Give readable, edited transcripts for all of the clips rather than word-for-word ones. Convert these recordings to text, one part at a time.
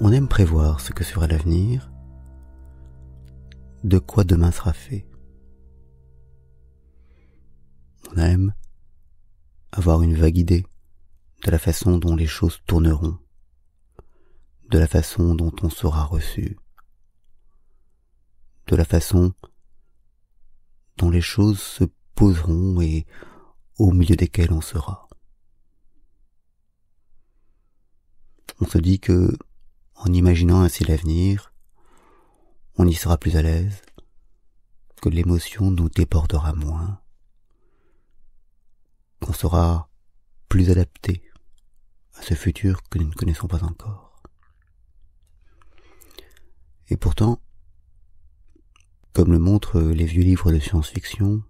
On aime prévoir ce que sera l'avenir, de quoi demain sera fait. On aime avoir une vague idée de la façon dont les choses tourneront, de la façon dont on sera reçu, de la façon dont les choses se poseront et au milieu desquelles on sera. On se dit que, en imaginant ainsi l'avenir, on y sera plus à l'aise, que l'émotion nous débordera moins, qu'on sera plus adapté à ce futur que nous ne connaissons pas encore. Et pourtant, comme le montrent les vieux livres de science-fiction,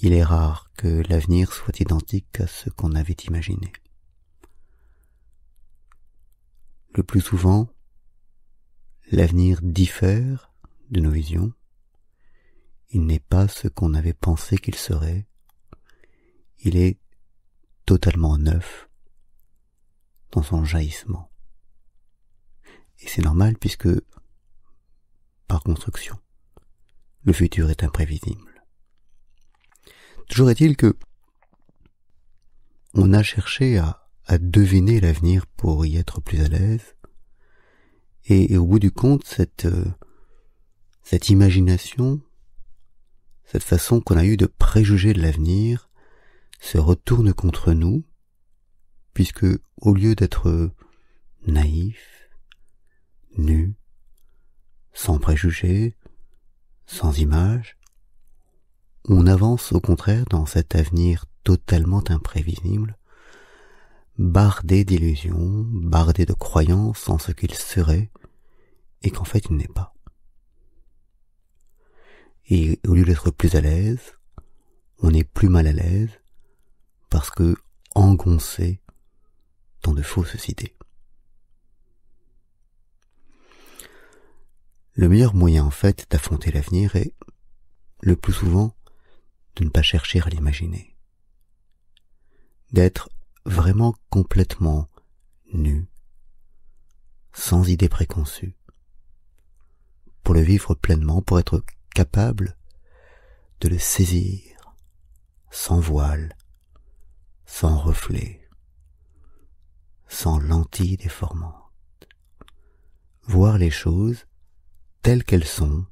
il est rare que l'avenir soit identique à ce qu'on avait imaginé. Le plus souvent, l'avenir diffère de nos visions. Il n'est pas ce qu'on avait pensé qu'il serait. Il est totalement neuf dans son jaillissement. Et c'est normal puisque, par construction, le futur est imprévisible. Toujours est-il que on a cherché à deviner l'avenir pour y être plus à l'aise, et au bout du compte, cette imagination, cette façon qu'on a eue de préjuger de l'avenir, se retourne contre nous, puisque au lieu d'être naïf, nu, sans préjugés, sans images, on avance au contraire dans cet avenir totalement imprévisible, bardé d'illusions, bardé de croyances en ce qu'il serait, et qu'en fait il n'est pas. Et au lieu d'être plus à l'aise, on est plus mal à l'aise, parce que engoncé dans de fausses idées. Le meilleur moyen en fait d'affronter l'avenir est, le plus souvent, de ne pas chercher à l'imaginer. D'être vraiment complètement nu, sans idée préconçue, pour le vivre pleinement, pour être capable de le saisir, sans voile, sans reflet, sans lentille déformante. Voir les choses telles qu'elles sont,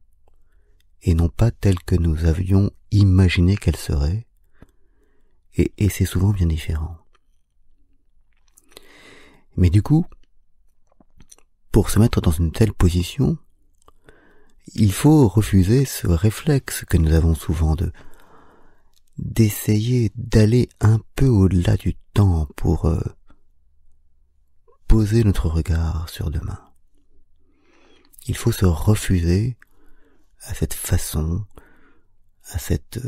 et non pas telles que nous avions imaginé qu'elles seraient, et c'est souvent bien différent. Mais du coup, pour se mettre dans une telle position, il faut refuser ce réflexe que nous avons souvent d'essayer d'aller un peu au-delà du temps pour poser notre regard sur demain. Il faut se refuser à cette façon, à cette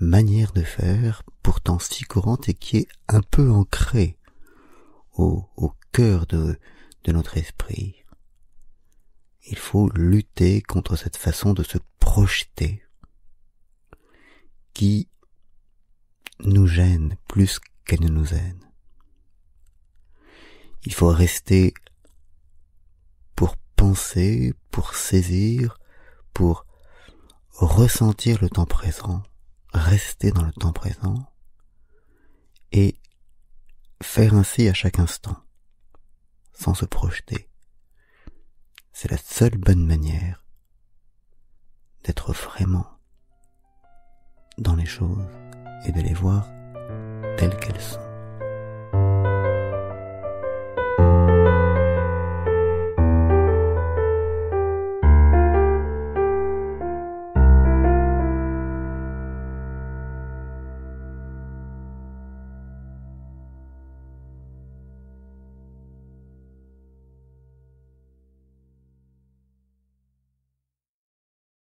manière de faire, pourtant si courante et qui est un peu ancrée au cœur de notre esprit. Il faut lutter contre cette façon de se projeter qui nous gêne plus qu'elle ne nous aide. Il faut rester pour penser, pour saisir, pour ressentir le temps présent, rester dans le temps présent et faire ainsi à chaque instant, sans se projeter. C'est la seule bonne manière d'être vraiment dans les choses et de les voir telles qu'elles sont.